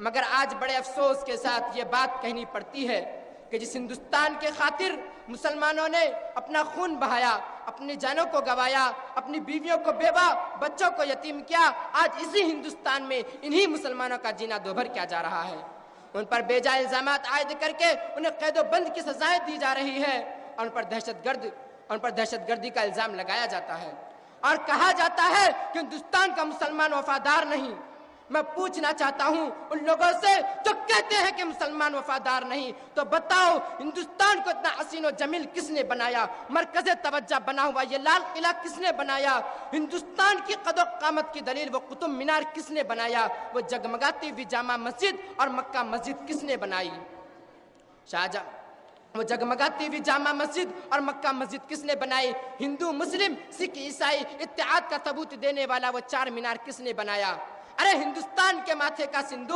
مگر آج بڑے افسوس کے ساتھ یہ بات کہنی پڑتی ہے کہ جس ہندوستان کے خاطر مسلمانوں نے اپنا خون بہایا، اپنی جانوں کو گوایا، اپنی بیویوں کو بیوہ، بچوں کو یتیم کیا، آج اسی ہندوستان میں انہی مسلمانوں کا جینا دوبھر کیا جا رہا ہے۔ ان پر بے جا الزامات عائد کر کے انہیں قید و بند کی سزائیں دی جا رہی ہے، اور ان پر دہشت گردی کا الزام لگایا جاتا ہے، اور کہا جاتا ہے کہ ہندوستان کا مسلمان وفادار نہیں۔ میں پوچھنا چاہتا ہوں ان لوگوں سے جو کہتے ہیں کہ مسلمان وفادار نہیں، تو بتاؤ ہندوستان کو اتنا حسین و جمیل کس نے بنایا؟ مرکز توجہ بنا ہوا یہ لال قلعہ کس نے بنایا؟ ہندوستان کی قد و قامت کی دلیل وہ قطب مینار کس نے بنایا؟ وہ جگمگاتی ہوئی جامع مسجد اور مکہ مسجد کس نے بنائی؟ وہ جگمگاتی ہوئی جامع مسجد اور مکہ مسجد کس نے بنائی؟ ہندو، مسلم، سکھ، عیسائی اتحاد کا ثبوت دینے والا وہ چار مینار کس نے بنایا؟ ارے ہندوستان کے ماتھے کا سندور